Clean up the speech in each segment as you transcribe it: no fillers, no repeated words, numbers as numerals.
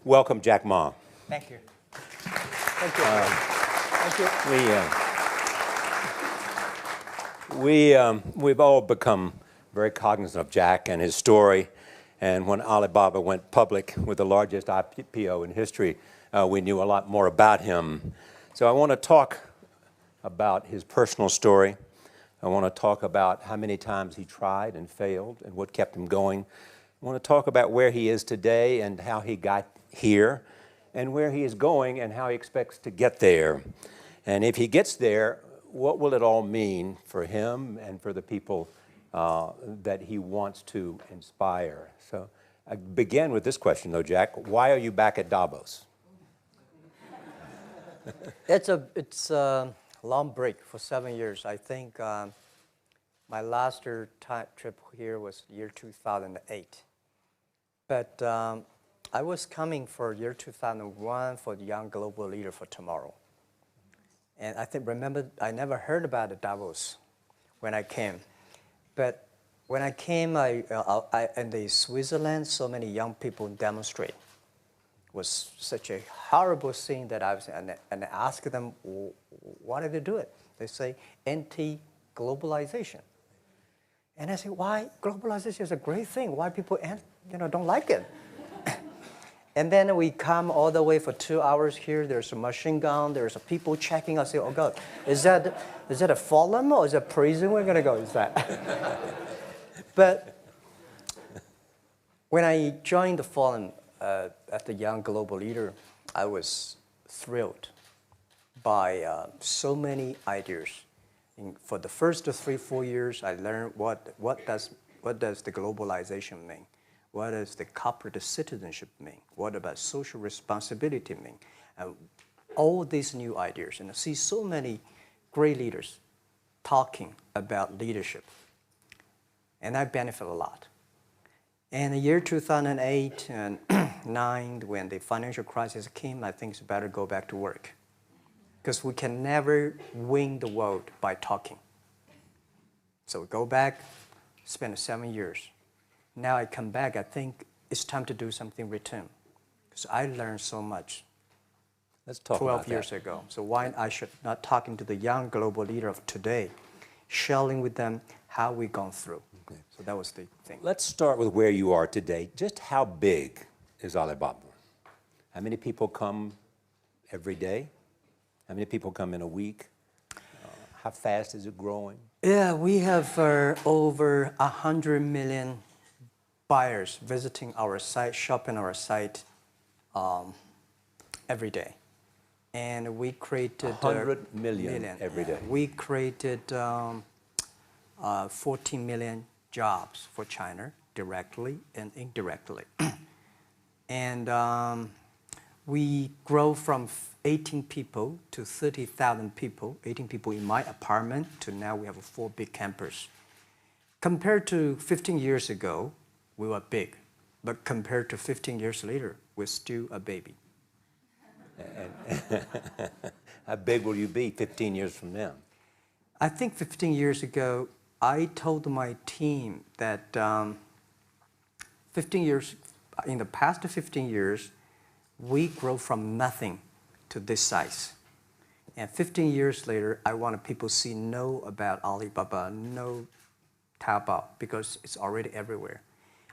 welcome Jack Ma. Thank you. Thank you. Thank you. We've all become very cognizant of Jack and his story. And when Alibaba went public with the largest IPO in history, we knew a lot more about him. So I want to talk about his personal story. I want to talk about how many times he tried and failed and what kept him going. I want to talk about where he is today and how he got here, and where he is going and how he expects to get there. And if he gets there, what will it all mean for him and for the people that he wants to inspire? So I begin with this question, though, Jack. Why are you back at Davos? It's a long break for 7 years. I think my last trip here was year 2008. But I was coming for year 2001 for the Young Global Leader for Tomorrow. And remember, I never heard about the Davos when I came. But when I came, in the Switzerland, so many young people demonstrate. It was such a horrible scene that I was, and I asked them, why did they do it? They say, anti-globalization. And I say, why? Globalization is a great thing. Why people don't like it? And then we come all the way for 2 hours here. There's a machine gun. There's people checking. I say, oh, God, is that a forum or is it a prison we're going to go? Is that? But when I joined the forum at the Young Global Leader, I was thrilled by so many ideas. For the first 3-4 years, I learned what does the globalization mean? What does the corporate citizenship mean? What about social responsibility mean? All these new ideas, and I see so many great leaders talking about leadership, and I benefit a lot. And the year 2008 and 2009, when the financial crisis came, I think it's better go back to work, because we can never win the world by talking. So we go back, spend 7 years. Now I come back, I think it's time to do something return. Because I learned so much. Let's talk 12 about years that. ago. So why I should not talking to the young global leader of today, sharing with them how we've gone through. Okay. So that was the thing. Let's start with where you are today. Just how big is Alibaba? How many people come every day? How many people come in a week? How fast is it growing? Yeah, we have over 100 million buyers visiting our site, shopping our site every day. And we created 100 million every day. We created 14 million jobs for China, directly and indirectly. And we grow from 18 people to 30,000 people, 18 people in my apartment, to now we have 4 big campus. Compared to 15 years ago, we were big, but compared to 15 years later, we're still a baby. And how big will you be 15 years from now? I think 15 years ago, I told my team that 15 years, in the past 15 years, we grow from nothing to this size. And 15 years later, I want people to know about Alibaba, know Taobao, because it's already everywhere.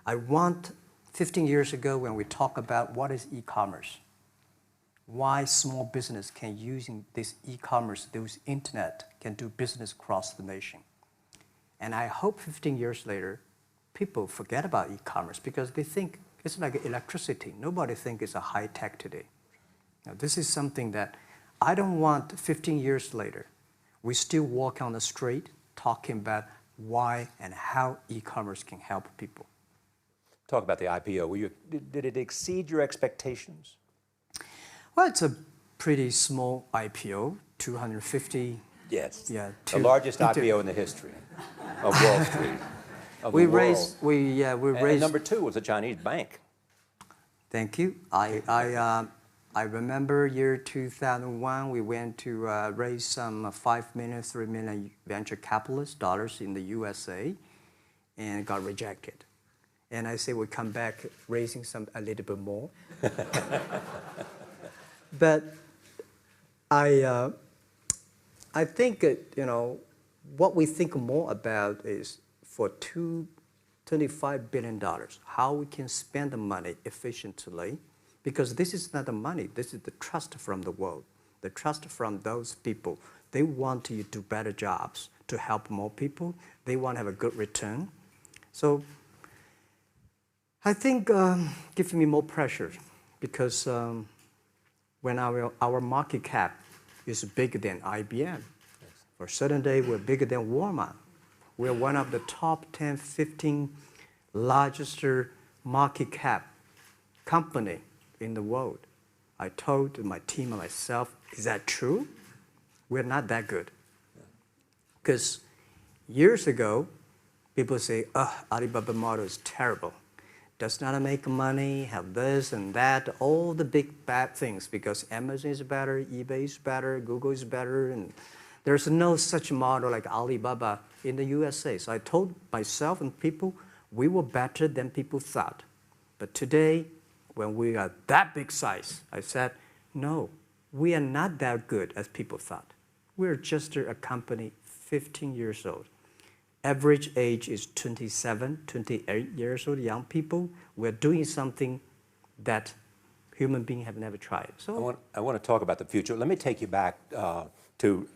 I want 15 years ago when we talk about what is e-commerce, why small business can using this e-commerce, this internet, can do business across the nation. And I hope 15 years later, people forget about e-commerce because they think it's like electricity. Nobody thinks it's a high tech today. Now, this is something that I don't want 15 years later. We still walk on the street talking about why and how e-commerce can help people. Talk about the IPO. Did it exceed your expectations? Well, it's a pretty small IPO, 250. Yes. Yeah. The largest IPO in the history of Wall Street. We raised. And number 2 was a Chinese bank. Thank you. I remember year 2001. We went to raise some 5 million, 3 million venture capitalist dollars in the USA, and got rejected. And I say we'll come back raising a little bit more. But I think, what we think more about is for $25 billion, how we can spend the money efficiently, because this is not the money, this is the trust from the world, the trust from those people. They want you to do better jobs to help more people. They want to have a good return. So I think gives me more pressure, because when our market cap is bigger than IBM, for a certain day we're bigger than Walmart. We're one of the top 10, 15 largest market cap company in the world. I told my team and myself, is that true? We're not that good. Because years ago, people say, Alibaba model is terrible. Does not make money, have this and that, all the big bad things, because Amazon is better, eBay is better, Google is better, and there's no such model like Alibaba in the USA. So I told myself and people, we were better than people thought. But today, when we are that big size, I said, no, we are not that good as people thought. We're just a company 15 years old. Average age is 27, 28 years old, young people. We're doing something that human beings have never tried. So I want to talk about the future. Let me take you back to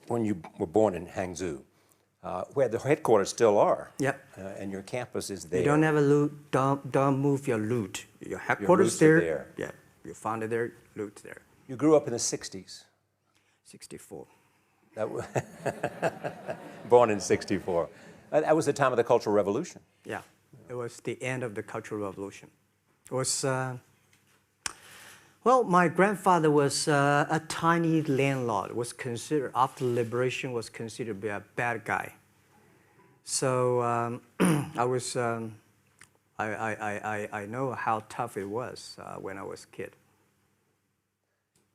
when you were born in Hangzhou, where the headquarters still are. Yep. And your campus is there. You don't have a loot, don't move your loot. Your headquarters there. Yeah, you found it there, loot there. You grew up in the 60s. 64. Born in 64. That was the time of the Cultural Revolution. Yeah, it was the end of the Cultural Revolution. It was, well, my grandfather was a tiny landlord, was considered, after liberation, was considered to be a bad guy. So I was, I know how tough it was when I was a kid.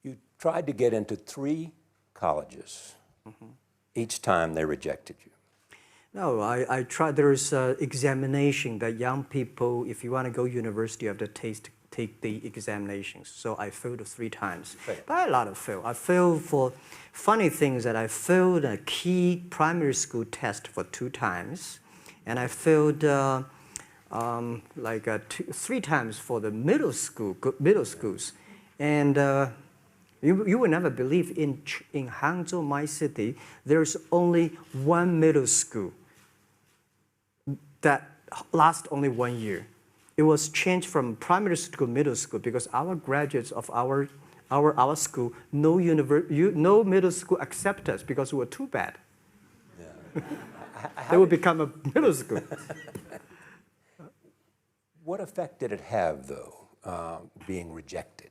You tried to get into 3 colleges. Mm-hmm. Each time they rejected you. No, I tried. There is an examination that young people, if you want to go to university, you have to take the examinations. So I failed 3 times. Right. But a lot of fail. I failed for funny things that I failed a key primary school test for 2 times. And I failed 3 times for the middle schools. And you will never believe in Hangzhou, my city, there's only 1 middle school that lasts only 1 year. It was changed from primary school to middle school because our graduates of our school, no middle school accept us because we were too bad. Yeah. They would become a middle school. What effect did it have, though, being rejected?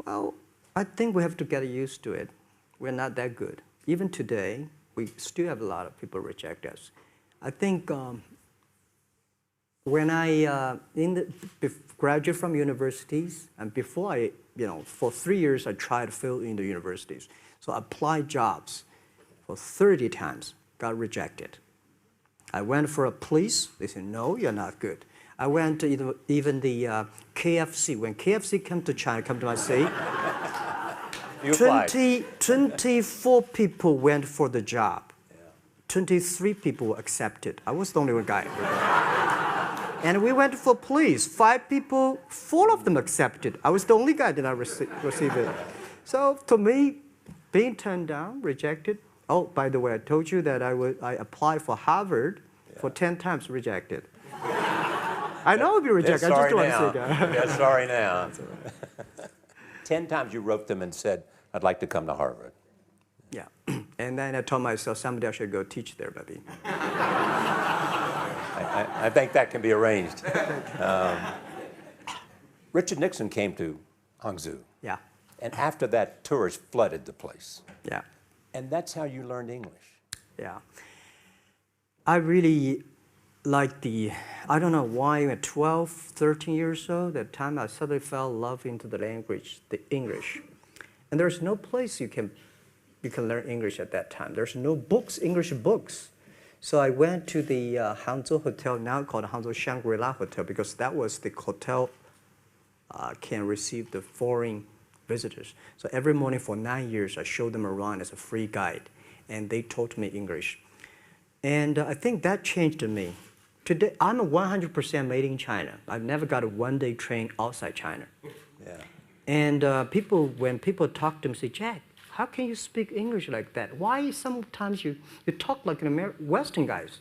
Well, I think we have to get used to it. We're not that good. Even today, we still have a lot of people reject us. I think when I graduated from universities, and before I, for 3 years, I tried to fill in the universities. So I applied jobs for 30 times, got rejected. I went for a police. They said, no, you're not good. I went to even the KFC. When KFC come to China, come to my city, 24 people went for the job. Yeah. 23 people were accepted. I was the only one guy. And we went for police. 5 people, 4 of them accepted. I was the only guy that I received it. So to me, being turned down, rejected. Oh, by the way, I told you that I applied for Harvard for 10 times, rejected. I know I'll be rejected. I just don't want to say that. Yeah, sorry now. 10 times you wrote them and said, I'd like to come to Harvard. Yeah. And then I told myself, someday I should go teach there, baby. I think that can be arranged. Richard Nixon came to Hangzhou. Yeah. And after that, tourists flooded the place. Yeah. And that's how you learned English. Yeah. I really like I don't know why, at 12, 13 years old, at that time I suddenly fell in love into the language, the English. And there's no place you can learn English at that time. There's no books, English books. So I went to the Hangzhou Hotel, now called Hangzhou Shangri-La Hotel, because that was the hotel can receive the foreign visitors. So every morning for 9 years, I showed them around as a free guide, and they taught me English. And I think that changed me. Today, I'm 100% made in China. I've never got a one-day train outside China. Yeah. And when people talk to me, say, Jack, how can you speak English like that? Why sometimes you talk like an Western guys?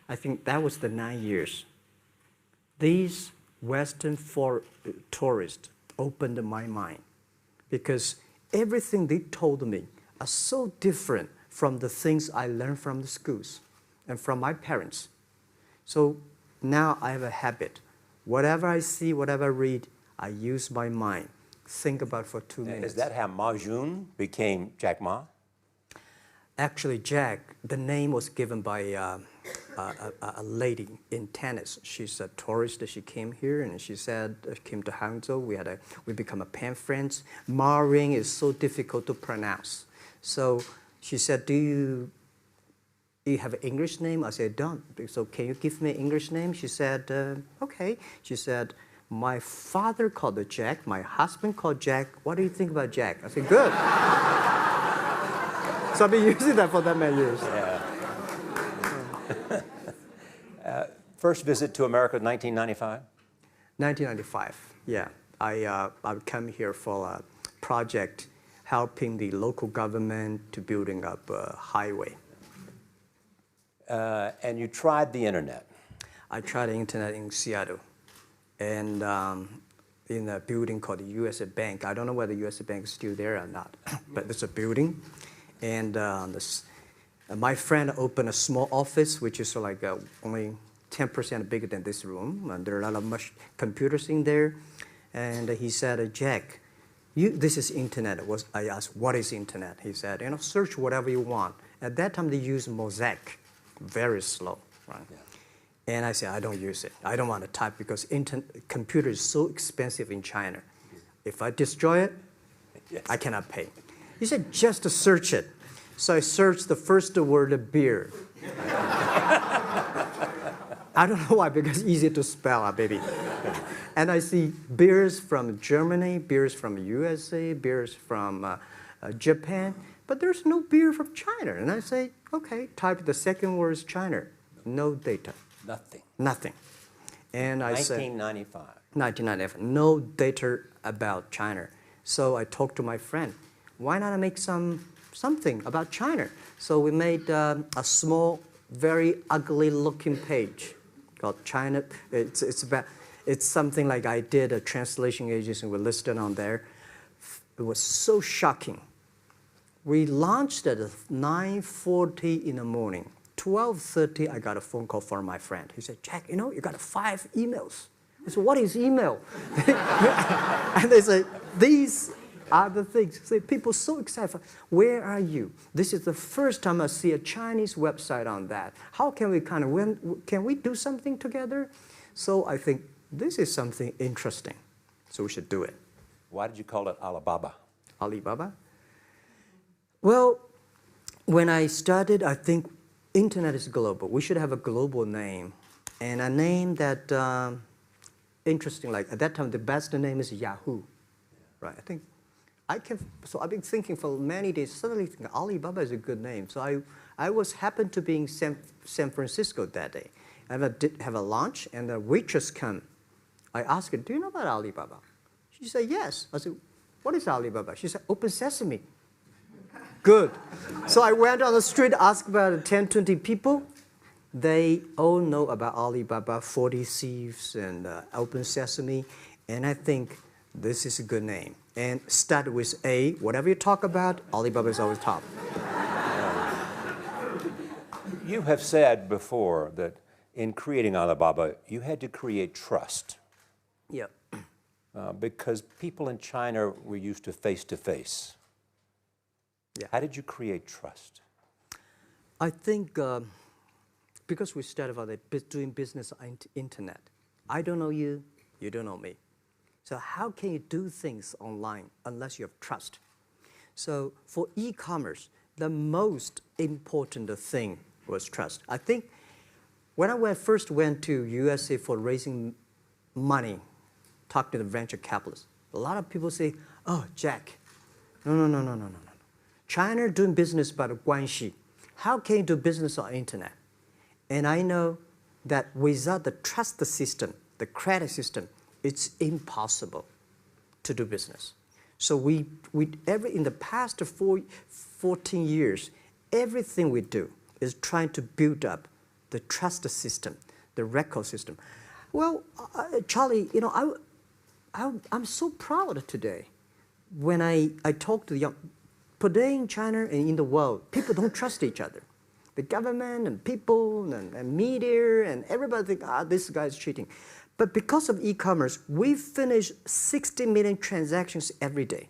I think that was the 9 years. These Western tourists opened my mind because everything they told me are so different from the things I learned from the schools and from my parents. So now I have a habit. Whatever I see, whatever I read, I use my mind. Think about for 2 minutes. Is that how Ma Jun became Jack Ma? Actually, Jack, the name was given by a lady in tennis. She's a tourist. She came here and she said, came to Hangzhou. We become a pen friends. Ma Ring is so difficult to pronounce. So she said, do you have an English name? I said, don't. So can you give me an English name? She said, okay. She said, my father called it Jack. My husband called Jack. What do you think about Jack? I said, good. So I've been using that for that many years. Yeah. First visit to America, 1995? 1995, yeah. I come here for a project helping the local government to building up a highway. And you tried the internet? I tried the internet in Seattle. And in a building called the USA Bank. I don't know whether the USA Bank is still there or not, but it's a building. And my friend opened a small office, which is like only 10% bigger than this room. And there are a lot of computers in there. And he said, Jack, this is internet. I asked, what is internet? He said, search whatever you want. At that time, they used Mosaic, very slow, right? Yeah. And I said, I don't use it. I don't want to type because computer is so expensive in China. If I destroy it, yes, I cannot pay. He said, just to search it. So I searched the first word, beer. I don't know why, because it's easy to spell, baby. And I see beers from Germany, beers from USA, beers from Japan, but there's no beer from China. And I say, okay, type the second word is China. No data. Nothing. Nothing. And I said, 1995. 1995. No data about China. So I talked to my friend. Why not make something about China? So we made a small, very ugly-looking page called China. It's something like I did a translation agency. We listed on there. It was so shocking. We launched at 9:40 in the morning. 12:30, I got a phone call from my friend. He said, Jack, you got 5 emails. I said, what is email? And they say, these are the things. So people so excited. Where are you? This is the first time I see a Chinese website on that. How can we can we do something together? So I think this is something interesting. So we should do it. Why did you call it Alibaba? Alibaba? Well, when I started, I think internet is global. We should have a global name. And a name that, interesting, like at that time, the best name is Yahoo. Right? So I've been thinking for many days, suddenly thinking Alibaba is a good name. So I happened to be in San Francisco that day. I did have a lunch, and the waitress came. I asked her, do you know about Alibaba? She said, yes. I said, what is Alibaba? She said, Open Sesame. Good. So I went on the street, asked about 10, 20 people. They all know about Alibaba, 40 Thieves, and Open Sesame. And I think this is a good name. And start with A. Whatever you talk about, Alibaba is always top. You have said before that in creating Alibaba, you had to create trust. Yeah. Because people in China were used to face-to-face. Yeah. How did you create trust? I think because we started out doing business on internet. I don't know you, you don't know me. So how can you do things online unless you have trust? So for e-commerce, the most important thing was trust. I think when I first went to USA for raising money, talk to the venture capitalists, a lot of people say, oh, Jack, no. China doing business by the guanxi. How can you do business on internet? And I know that without the trust system, the credit system, it's impossible to do business. So in the past 14 years, everything we do is trying to build up the trust system, the record system. Well, Charlie, I'm so proud today when I talk to the young. Today in China and in the world, people don't trust each other. The government and people and media and everybody think, this guy's cheating. But because of e-commerce, we finish 60 million transactions every day.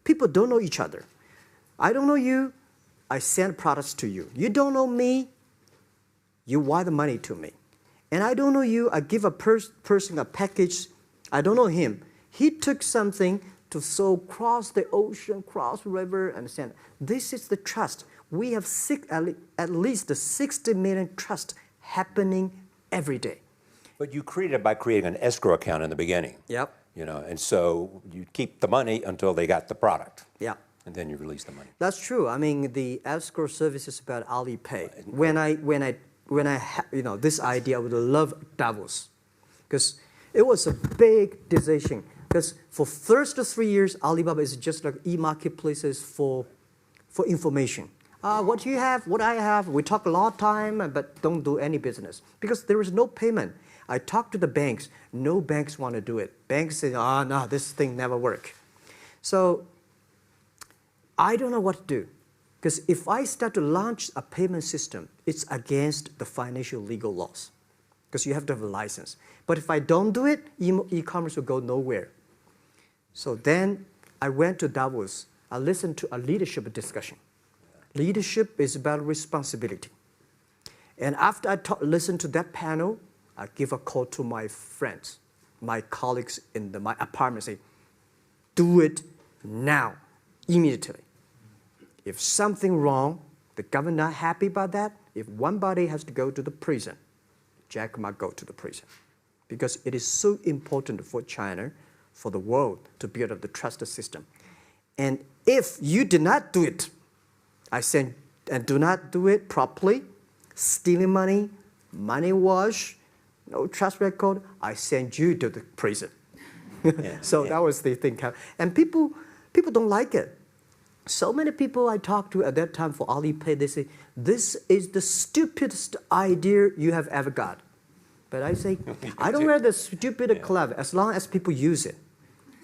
People don't know each other. I don't know you, I send products to you. You don't know me, you wire the money to me. And I don't know you, I give a person a package, I don't know him. He took something to cross the ocean, cross the river, and send. This is the trust. We have at least 60 million trust happening every day. But you created it by creating an escrow account in the beginning. Yep. And so you keep the money until they got the product. Yeah. And then you release the money. That's true. I mean, the escrow service is about Alipay. When I had, this idea, I would love Davos, because it was a big decision. Because for first 3 years, Alibaba is just like e-marketplaces for information. What you have, what I have, we talk a lot of time, but don't do any business. Because there is no payment. I talked to the banks. No banks want to do it. Banks say, no, this thing never work. So I don't know what to do. Because if I start to launch a payment system, it's against the financial legal laws. Because you have to have a license. But if I don't do it, e-commerce will go nowhere. So then I went to Davos. I listened to a leadership discussion. Leadership is about responsibility. And after I listened to that panel, I give a call to my friends, my colleagues in my apartment, say, do it now, immediately. If something wrong, the government not happy about that, if one body has to go to the prison, Jack might go to the prison. Because it is so important for China, for the world, to build up the trust system. And if you did not do it, I said, and do not do it properly, stealing money, money wash, no trust record, I send you to the prison. That was the thing. And people don't like it. So many people I talked to at that time for Alipay, they say, this is the stupidest idea you have ever got. But I say, I don't wear the stupid clever as long as people use it.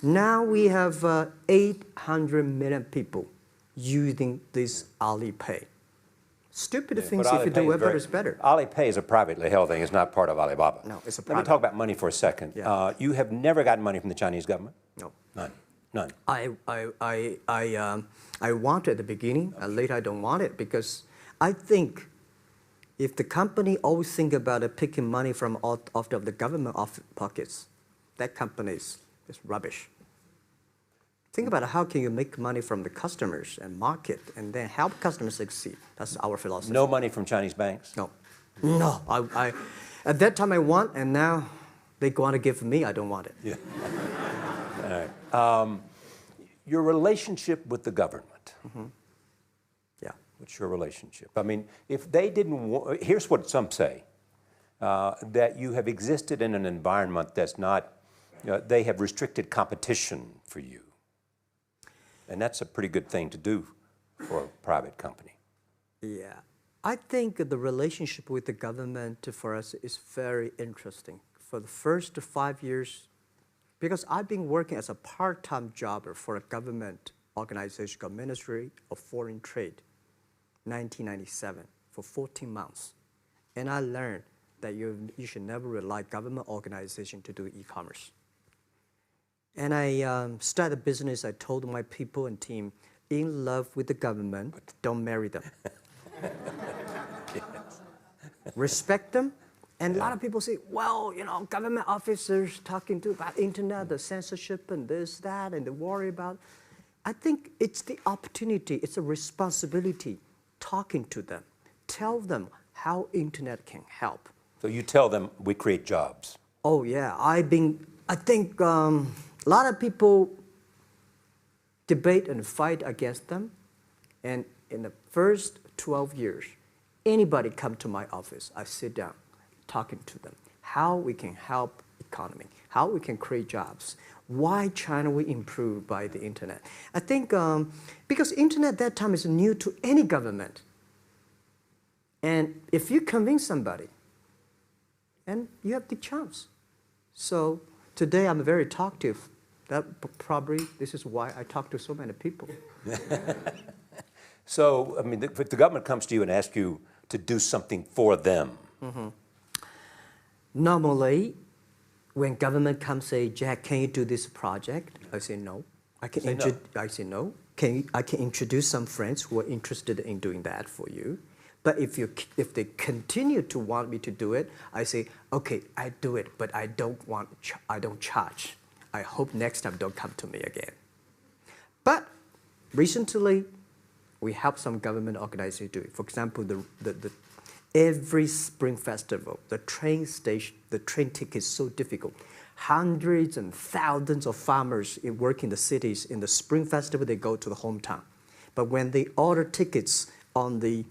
Now we have 800 million people using this Alipay. Stupid things, if you do it better, is better. Alipay is a privately held thing. It's not part of Alibaba. No, it's a private. Let me talk about money for a second. Yeah. You have never gotten money from the Chinese government? No. None. I want it at the beginning, and later I don't want it, because I think if the company always think about picking money from out of the government pockets, that company is rubbish. Think about how can you make money from the customers and market and then help customers succeed. That's our philosophy. No money from Chinese banks? No. No. I at that time I want, and now they want to give me, I don't want it. Yeah. All right. Your relationship with the government. Mm-hmm. Yeah. What's your relationship? I mean, if they didn't, here's what some say, that you have existed in an environment that's not, they have restricted competition for you. And that's a pretty good thing to do for a private company. Yeah. I think the relationship with the government for us is very interesting. For the first 5 years, because I've been working as a part-time jobber for a government organization called Ministry of Foreign Trade, 1997, for 14 months. And I learned that you should never rely on government organization to do e-commerce. And I started a business. I told my people and team, in love with the government, don't marry them. Yes. Respect them. And a lot of people say, well, government officers talking about internet, the censorship and this, that, and they worry about. I think it's the opportunity, it's a responsibility talking to them, tell them how internet can help. So you tell them we create jobs. Oh yeah, I think a lot of people debate and fight against them. And in the first 12 years, anybody come to my office, I sit down talking to them, how we can help economy, how we can create jobs, why China will improve by the internet. I think because internet that time is new to any government. And if you convince somebody, and you have the chance. So today I'm very talkative. That probably, this is why I talk to so many people. So, I mean, if the government comes to you and asks you to do something for them. Mm-hmm. Normally, when government comes say, Jack, can you do this project? I say no. I say no. I can introduce some friends who are interested in doing that for you. But if they continue to want me to do it, I say, okay, I do it, but I don't charge. I hope next time don't come to me again. But recently, we help some government organizations do it. For example, every Spring Festival, the train ticket is so difficult. Hundreds and thousands of farmers work in the cities. In the Spring Festival, they go to the hometown. But when they order tickets on the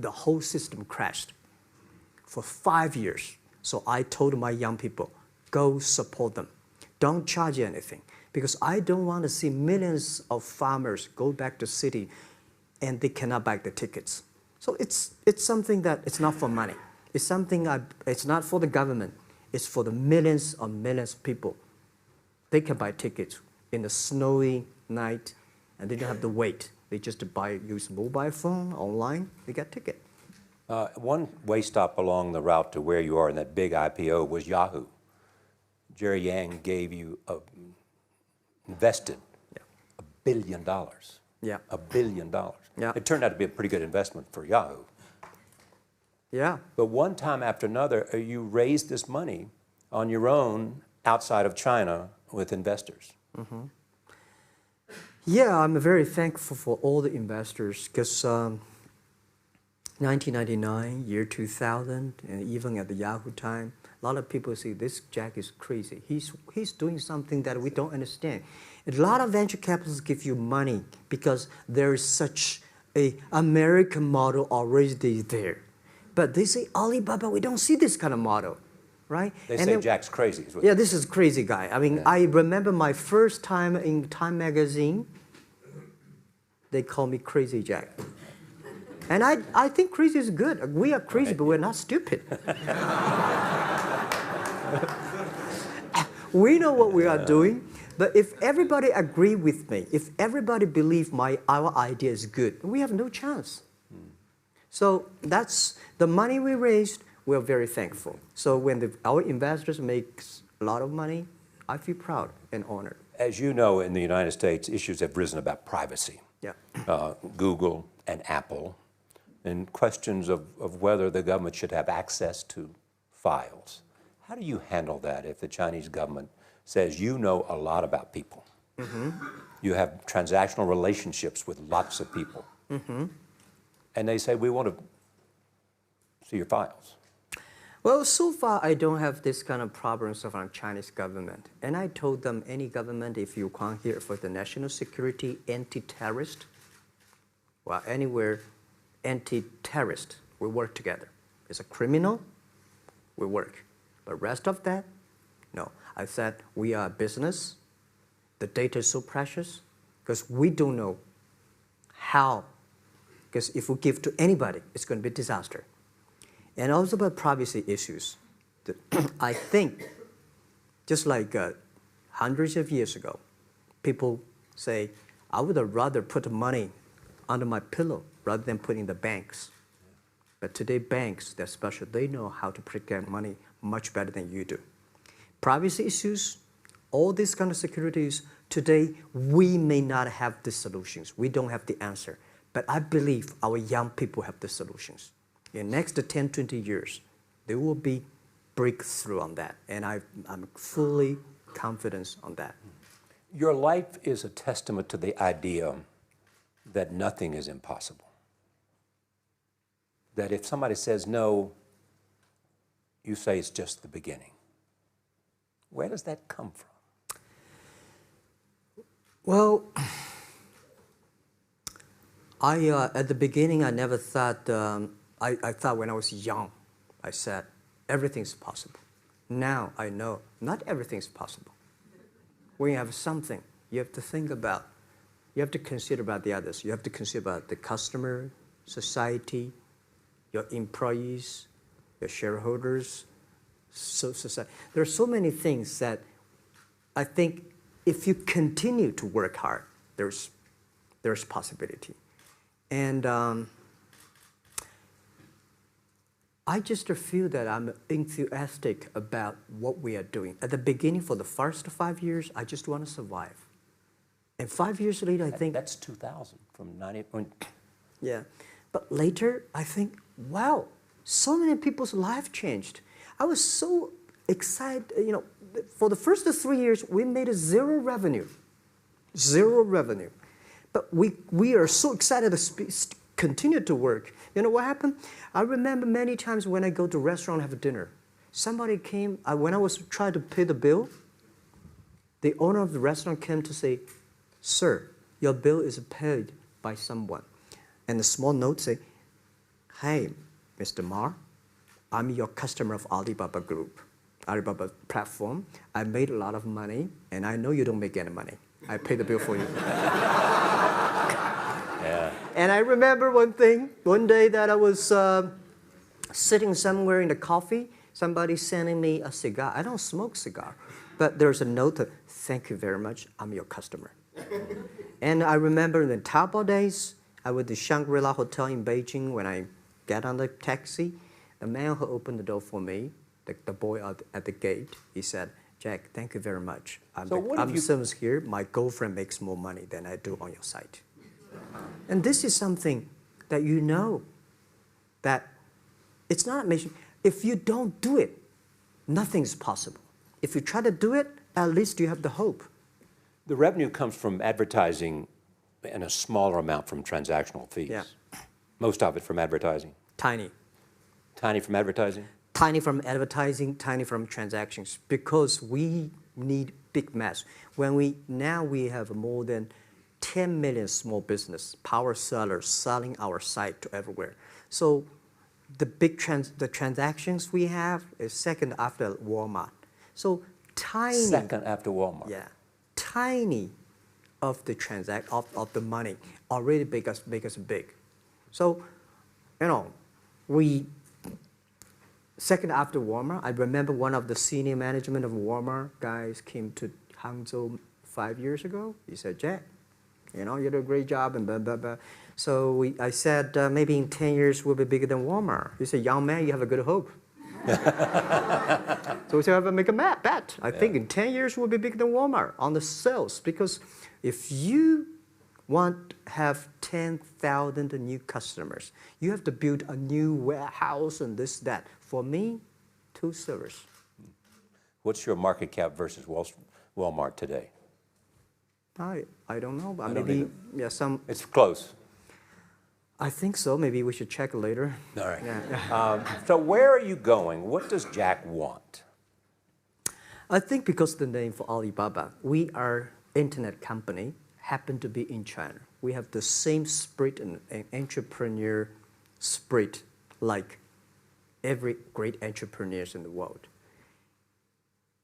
whole system crashed for 5 years. So I told my young people, go support them. Don't charge anything. Because I don't want to see millions of farmers go back to city and they cannot buy the tickets. So it's something that it's not for money. It's something it's not for the government. It's for the millions of people. They can buy tickets in the snowy night and they don't have to wait. They just use mobile phone, online, they get ticket. One way stop along the route to where you are in that big IPO was Yahoo. Jerry Yang gave you invested $1 billion. Yeah. $1 billion. Yeah. It turned out to be a pretty good investment for Yahoo. Yeah. But one time after another, you raised this money on your own outside of China with investors. Mm-hmm. Yeah, I'm very thankful for all the investors because 1999, year 2000, and even at the Yahoo time, a lot of people say this Jack is crazy. He's doing something that we don't understand. A lot of venture capitalists give you money because there is such a American model already there. But they say, Alibaba, we don't see this kind of model, right? They say Jack's crazy. Yeah, this is crazy guy. I mean, I remember my first time in Time magazine, they call me Crazy Jack. And I think crazy is good. We are crazy, but we're not stupid. We know what we are doing, but if everybody agree with me, if everybody believe our idea is good, we have no chance. So that's the money we raised. We're very thankful. So when our investors make a lot of money, I feel proud and honored. As you know, in the United States, issues have risen about privacy. Yeah. Google and Apple, and questions of whether the government should have access to files. How do you handle that if the Chinese government says you know a lot about people? Mm-hmm. You have transactional relationships with lots of people. Mm-hmm. And they say, we want to see your files. Well, so far, I don't have this kind of problems from Chinese government. And I told them, any government, if you come here for the national security, anti-terrorist, well, anywhere, anti-terrorist, we work together. It's a criminal, we work. But rest of that, no. I said, we are a business. The data is so precious because we don't know how. Because if we give to anybody, it's going to be a disaster. And also about privacy issues. I think, just like hundreds of years ago, people say, I would rather put money under my pillow rather than put in the banks. But today, banks, they're special. They know how to protect money much better than you do. Privacy issues, all these kind of securities, today, we may not have the solutions. We don't have the answer. But I believe our young people have the solutions. In the next 10, 20 years, there will be breakthrough on that. And I'm fully confident on that. Your life is a testament to the idea that nothing is impossible. That if somebody says no, you say it's just the beginning. Where does that come from? Well, at the beginning, I never thought, I thought when I was young, I said, everything's possible. Now I know not everything's possible. When you have something, you have to think about, you have to consider about the others. You have to consider about the customer, society, your employees, your shareholders, society. There are so many things that I think if you continue to work hard, there's possibility. And I just feel that I'm enthusiastic about what we are doing. At the beginning, for the first 5 years, I just want to survive. And 5 years later, I think... That's 2000, from 90... Yeah. But later, I think, wow, so many people's life changed. I was so excited, you know, for the first 3 years, we made zero revenue. Zero revenue. But we are so excited to continue to work. You know what happened? I remember many times when I go to a restaurant and have dinner, somebody came, when I was trying to pay the bill, the owner of the restaurant came to say, "Sir, your bill is paid by someone." And the small note say, "Hey, Mr. Ma, I'm your customer of Alibaba Group, Alibaba platform. I made a lot of money, and I know you don't make any money. I pay the bill for you." Yeah. And I remember one day that I was sitting somewhere in the coffee, somebody sending me a cigar. I don't smoke cigar, but there's a note, "Thank you very much, I'm your customer." And I remember in the Taobao days, I was at the Shangri-La Hotel in Beijing. When I get on the taxi, the man who opened the door for me, the boy at the gate, he said, "Jack, thank you very much. I'm service here. My girlfriend makes more money than I do on your site." And this is something that you know that it's not amazing. If you don't do it, nothing's possible. If you try to do it, at least you have the hope. The revenue comes from advertising and a smaller amount from transactional fees. Yeah. Most of it from advertising. Tiny. Tiny from advertising? Tiny from advertising, tiny from transactions, because we need big mass. Now we have more than 10 million small business power sellers selling our site to everywhere. So the transactions we have is second after Walmart. So tiny. Second after Walmart. Yeah, tiny of the of the money already make us big. So, you know, second after Walmart, I remember one of the senior management of Walmart guys came to Hangzhou 5 years ago. He said, "Jack, you know, you did a great job," and blah, blah, blah. So I said, maybe in 10 years we'll be bigger than Walmart. He said, "Young man, you have a good hope." So we said, "I make a bet. I think in 10 years we'll be bigger than Walmart on the sales." Because if you want to have 10,000 new customers, you have to build a new warehouse and this, that. For me, 2 servers. What's your market cap versus Walmart today? I don't know. But I don't maybe, either. yeah, some. It's close. I think so. Maybe we should check later. All right. Yeah. So where are you going? What does Jack want? I think because the name for Alibaba, we are internet company, happen to be in China. We have the same spirit and entrepreneur spirit like every great entrepreneurs in the world.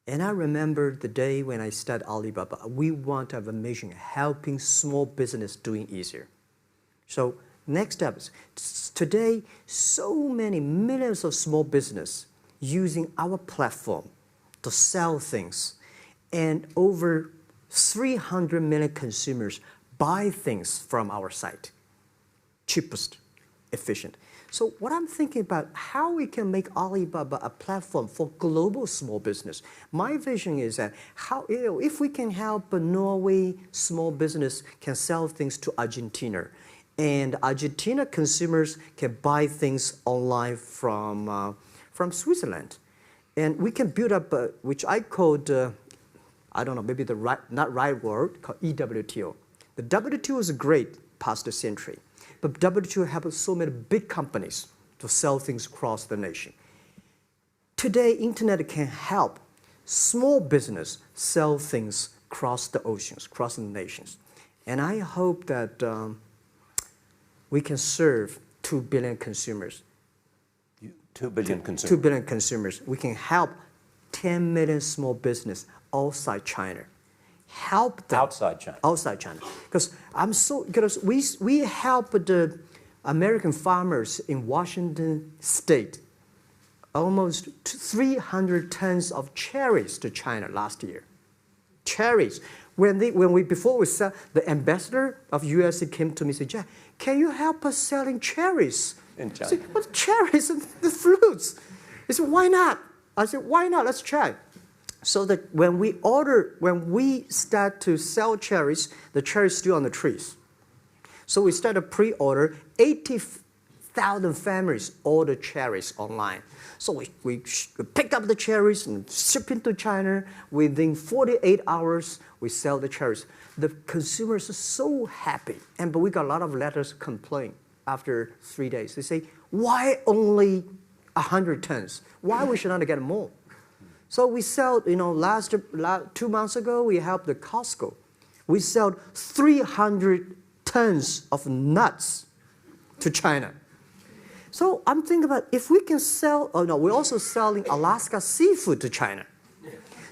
And I remember the day when I started Alibaba, we want to have a mission helping small business doing easier. So next step is, today, so many millions of small business using our platform to sell things, and over 300 million consumers buy things from our site. Cheapest, efficient. So what I'm thinking about, how we can make Alibaba a platform for global small business. My vision is that if we can help a Norway small business can sell things to Argentina, and Argentina consumers can buy things online from Switzerland. And we can build up, which I called, I don't know, maybe not right word, called EWTO. The WTO is great, past century. But WTO helps so many big companies to sell things across the nation. Today, internet can help small business sell things across the oceans, across the nations. And I hope that we can serve 2 billion consumers. 2 billion consumers. 2 billion consumers. We can help 10 million small business outside China. Help them. Outside China. Outside China. Because we help the American farmers in Washington State almost 300 tons of cherries to China last year. Cherries. Before we sell, the ambassador of US came to me and said, Jack, can you help us selling cherries? In China. I said, what cherries and the fruits? He said, why not? I said, why not? Let's try. So that when we start to sell cherries, the cherries still on the trees. So we start a pre-order, 80,000 families order cherries online. So we pick up the cherries and ship into China. Within 48 hours, we sell the cherries. The consumers are so happy. But we got a lot of letters complain after 3 days. They say, why only 100 tons? Why we should not get more? So we sell, 2 months ago, we helped the Costco. We sold 300 tons of nuts to China. So I'm thinking about if we can sell, we're also selling Alaska seafood to China.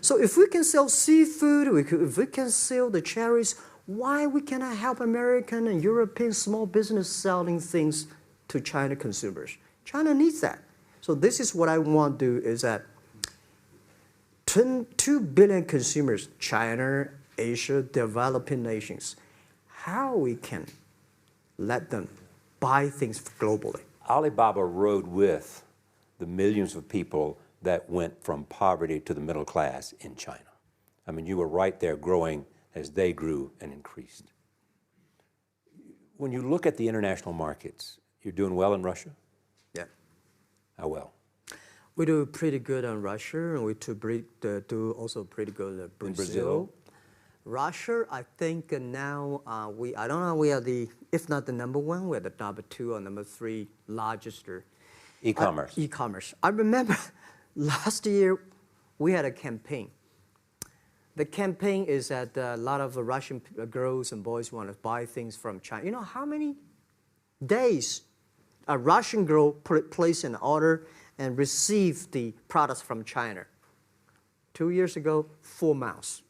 So if we can sell seafood, if we can sell the cherries, why we cannot help American and European small business selling things to China consumers? China needs that. So this is what I want to do is that 2 billion consumers, China, Asia, developing nations, how we can let them buy things globally. Alibaba rode with the millions of people that went from poverty to the middle class in China. I mean, you were right there growing as they grew and increased. When you look at the international markets, you're doing well in Russia? Yeah. How well? We do pretty good on Russia, and we do also pretty good in Brazil. In Brazil? Russia, I think now I don't know, we are if not the number 1, we're the number 2 or number 3 largest. E-commerce. E-commerce. I remember last year we had a campaign. The campaign is that a lot of Russian girls and boys want to buy things from China. You know how many days a Russian girl placed an order and received the products from China? 2 years ago, 4 months.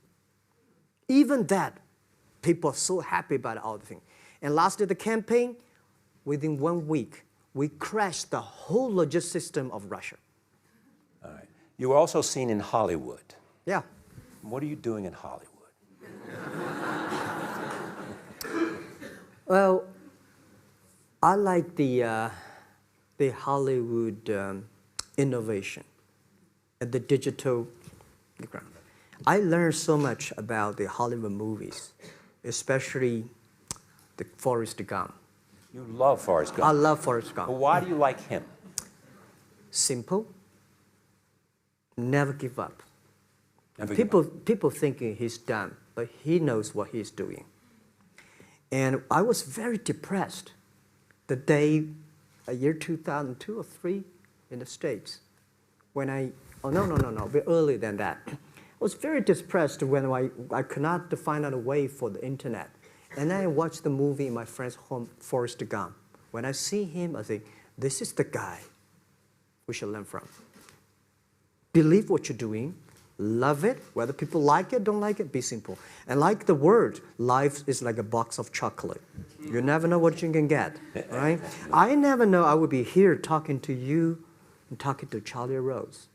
Even that, people are so happy about all the thing. And last year, the campaign, within 1 week, we crashed the whole logistics system of Russia. All right. You were also seen in Hollywood. Yeah. What are you doing in Hollywood? Well, I like the Hollywood innovation and the digital background. I learned so much about the Hollywood movies, especially the Forrest Gump. You love Forrest Gump. I love Forrest Gump. Well, why do you like him? Simple. Never give up. Never give up. People thinking he's done, but he knows what he's doing. And I was very depressed the day, year 2002 or 3 in the States, when a bit earlier than that. I was very depressed when I could not find out a way for the internet. And then I watched the movie in my friend's home, Forrest Gump. When I see him, I think, this is the guy we should learn from. Believe what you're doing, love it, whether people like it, don't like it, be simple. And like the word, life is like a box of chocolate. You never know what you can get, right? I never know I would be here talking to you and talking to Charlie Rose.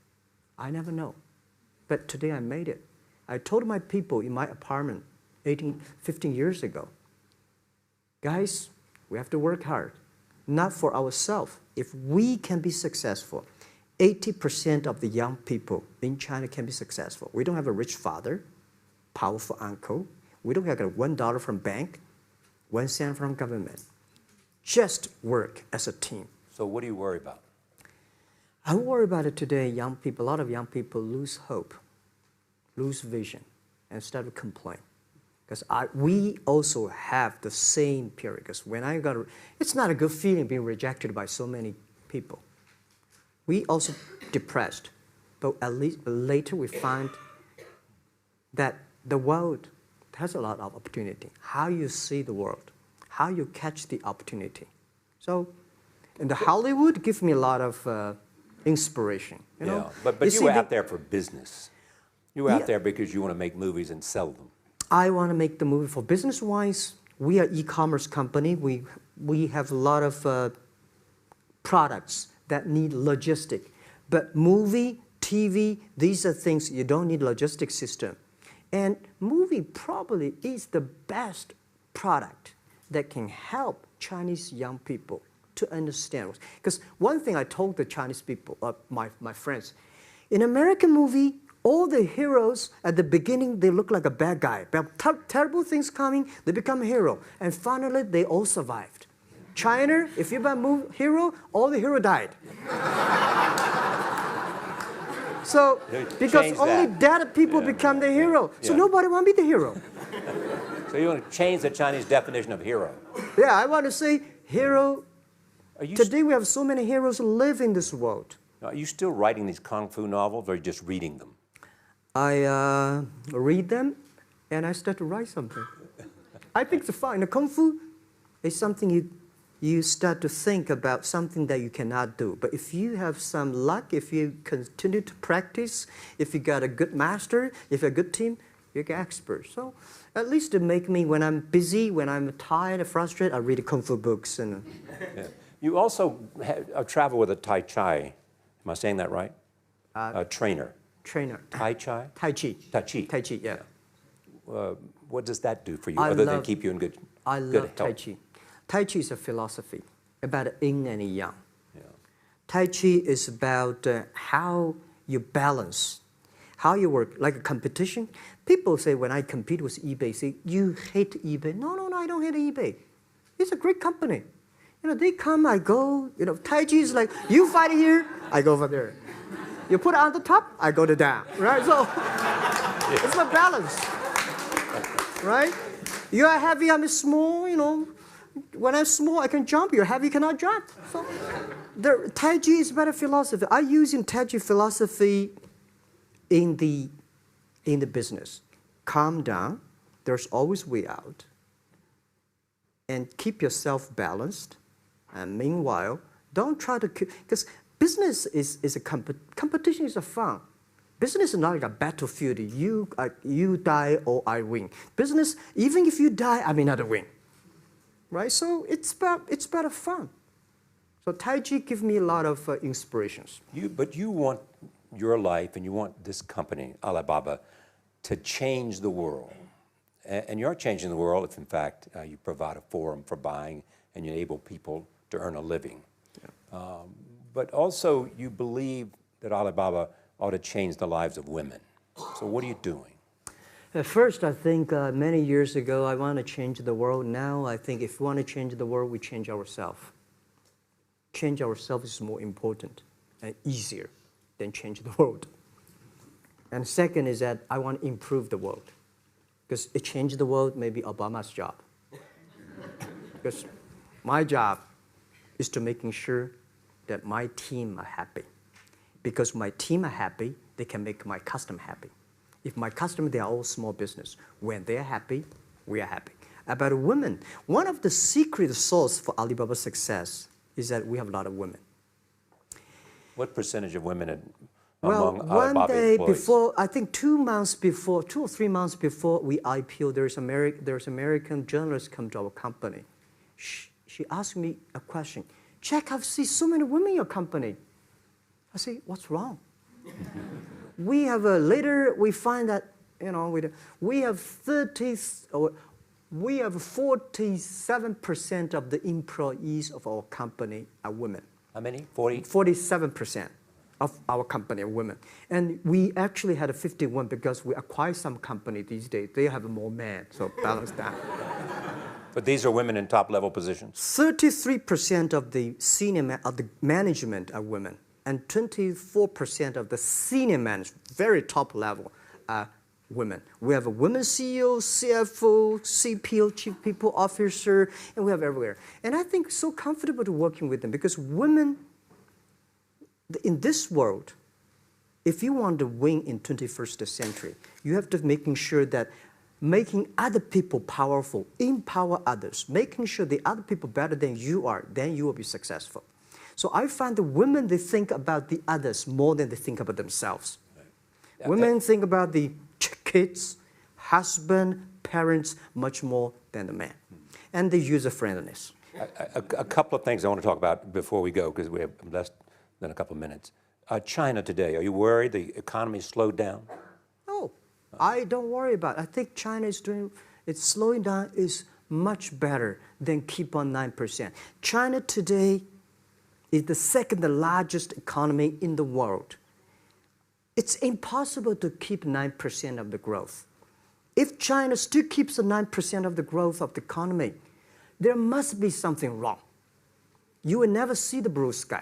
I never know. But today I made it. I told my people in my apartment 15 years ago, guys, we have to work hard, not for ourselves. If we can be successful, 80% of the young people in China can be successful. We don't have a rich father, powerful uncle. We don't have $1 from bank, 1 cent from government. Just work as a team. So what do you worry about? I worry about it today. Young people, a lot of young people lose hope, lose vision, and start to complain. Because we also have the same period. Because when I got, it's not a good feeling being rejected by so many people. We also depressed, but at least later we find that the world has a lot of opportunity. How you see the world, how you catch the opportunity. So, in the Hollywood gives me a lot of inspiration. You know? But you were out there for business. You were out there because you want to make movies and sell them. I want to make the movie for business-wise. We are e-commerce company. We have a lot of products that need logistic. But movie, TV, these are things you don't need logistic system. And movie probably is the best product that can help Chinese young people to understand. Because one thing I told the Chinese people, my friends, in American movie, all the heroes at the beginning, they look like a bad guy. Terrible things coming, they become a hero. And finally, they all survived. China, if you're a hero, all the hero died. So, because only dead people become the hero. So nobody want to be the hero. So you want to change the Chinese definition of hero? Yeah, I want to say hero. Today we have so many heroes who live in this world. Are you still writing these kung fu novels, or are you just reading them? I read them, and I start to write something. I think it's fun. The kung fu is something you start to think about something that you cannot do. But if you have some luck, if you continue to practice, if you got a good master, if you're a good team, you get expert. So at least to make me, when I'm busy, when I'm tired or frustrated, I read kung fu books. And You also travel with a Tai Chi. Am I saying that right? A trainer. Trainer. Tai Chi? Tai Chi. Tai Chi. Tai Chi, yeah. What does that do for you, other than keep you in good health? I love Tai Chi. Tai Chi is a philosophy about yin and yang. Yeah. Tai Chi is about how you balance, how you work, like a competition. People say when I compete with eBay, say, you hate eBay. No, I don't hate eBay. It's a great company. You know, they come, I go. You know, Tai Chi is like, you fight here, I go over there. You put it on the top, I go to down, right? So it's a balance, right? You are heavy, I'm small, you know. When I'm small, I can jump. You're heavy, you cannot jump. So the Tai Chi is about a philosophy. I use in Tai Chi philosophy in the business. Calm down. There's always way out. And keep yourself balanced. And meanwhile, don't try to keep, because business is a competition is a fun. Business is not like a battlefield. You die or I win. Business, even if you die, I may not win. Right? So it's about fun. So Tai Chi gives me a lot of inspirations. But you want your life and you want this company, Alibaba, to change the world. And you're changing the world if, in fact, you provide a forum for buying and you enable people to earn a living. Yeah. But also, you believe that Alibaba ought to change the lives of women. So what are you doing? At first, I think many years ago, I want to change the world. Now, I think if we want to change the world, we change ourselves. Change ourselves is more important and easier than change the world. And second is that I want to improve the world. Because it changed the world may be Obama's job. Because my job is to making sure that my team are happy. Because my team are happy, they can make my customer happy. If my customer, they are all small business. When they're happy, we are happy. About women, one of the secret source for Alibaba's success is that we have a lot of women. What percentage of women Well, among one day employees? before, I think 2 or 3 months before we IPO, there's American journalist come to our company. She asked me a question. Jack, I've seen so many women in your company. I say, what's wrong? We have later we find that we have 47% of the employees of our company are women. How many? 40? 47% of our company are women. And we actually had a 51 because we acquired some company these days. They have more men, so balance that. But these are women in top-level positions? 33% of the management are women. And 24% of the senior management, very top level, are women. We have a women CEO, CFO, CPO, Chief People Officer, and we have everywhere. And I think so comfortable to working with them because women, in this world, if you want to win in 21st century, you have to making sure that making other people powerful, empower others, making sure the other people better than you are, then you will be successful. So I find the women, they think about the others more than they think about themselves. Right. Yeah, women think about the kids, husband, parents, much more than the man. And the user-friendliness. A couple of things I want to talk about before we go, because we have less than a couple of minutes. China today, are you worried the economy slowed down? No, I don't worry about it. I think China is doing, it's slowing down is much better than keep on 9%. China today is the second largest economy in the world. It's impossible to keep 9% of the growth. If China still keeps the 9% of the growth of the economy, there must be something wrong. You will never see the blue sky.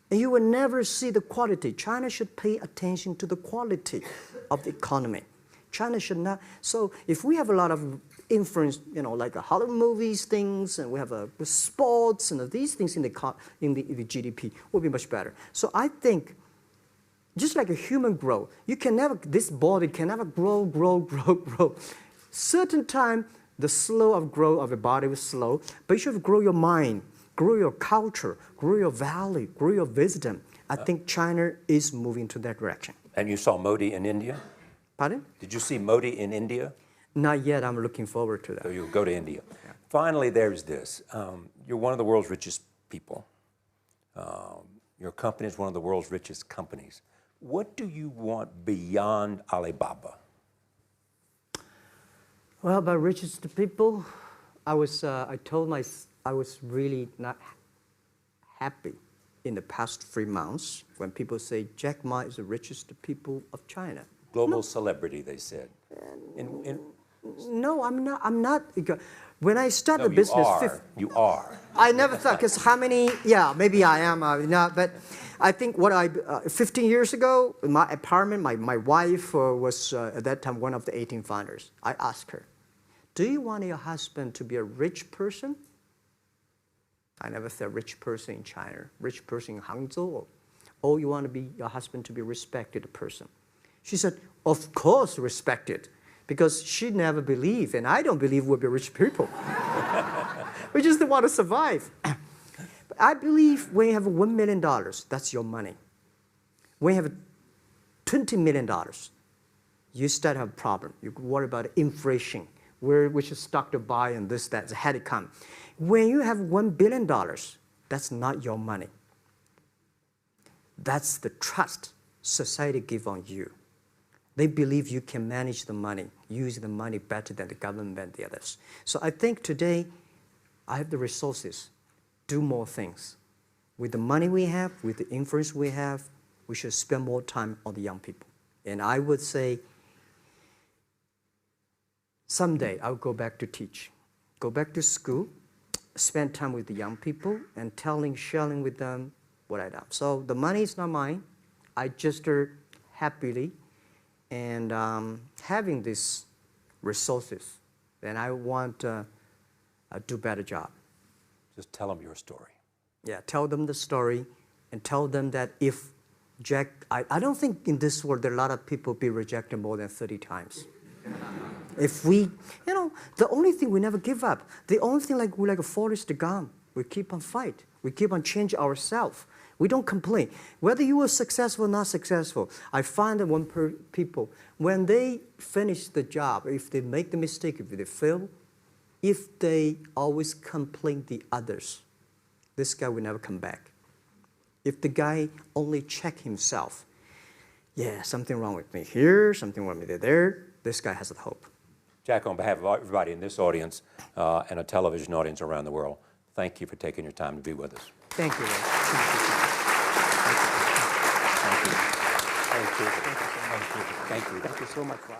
And you will never see the quality. China should pay attention to the quality of the economy. China should not. So if we have a lot of influence, like the Hollywood movies, things, and we have the sports and these things in the GDP, will be much better. So I think, just like a human growth, you can never, this body can never grow. Certain time, the slow of growth of the body is slow, but you should grow your mind, grow your culture, grow your value, grow your wisdom. I think China is moving to that direction. And you saw Modi in India? Pardon? Did you see Modi in India? Not yet. I'm looking forward to that. So you'll go to India. Yeah. Finally, there's this. You're one of the world's richest people. Your company is one of the world's richest companies. What do you want beyond Alibaba? Well, about richest people, I was really not happy in the past 3 months when people say Jack Ma is the richest people of China. Global celebrity, they said. No, I'm not. When I started the business, you are. I never thought, because how many? Yeah, maybe I am. But I think 15 years ago, in my apartment, my wife was at that time one of the 18 founders. I asked her, "Do you want your husband to be a rich person?" I never said rich person in China, rich person in Hangzhou, or you want your husband to be a respected person. She said, "Of course, respected." Because she never believed, and I don't believe we'll be rich people. We just want to survive. But I believe when you have $1 million, that's your money. When you have $20 million, you start to have a problem. You worry about inflation, which is stock to buy and this, that, had it come. When you have $1 billion, that's not your money. That's the trust society gives on you. They believe you can manage the money, use the money better than the government and the others. So I think today, I have the resources, do more things. With the money we have, with the influence we have, we should spend more time on the young people. And I would say, someday I'll go back to teach, go back to school, spend time with the young people, and sharing with them what I done. So the money is not mine. I just happily and having these resources, then I want to do a better job. Just tell them your story. Yeah, tell them the story and tell them that if Jack, I don't think in this world there are a lot of people be rejected more than 30 times. If we, the only thing we never give up, the only thing we're like a Forrest Gump, we keep on fight. We keep on changing ourselves. We don't complain. Whether you are successful or not successful, I find that people, when they finish the job, if they make the mistake, if they fail, if they always complain the others, this guy will never come back. If the guy only check himself, yeah, something wrong with me here, something wrong with me there, this guy has a hope. Jack, on behalf of everybody in this audience and a television audience around the world, thank you for taking your time to be with us. Thank you. Thank you so much, Rob.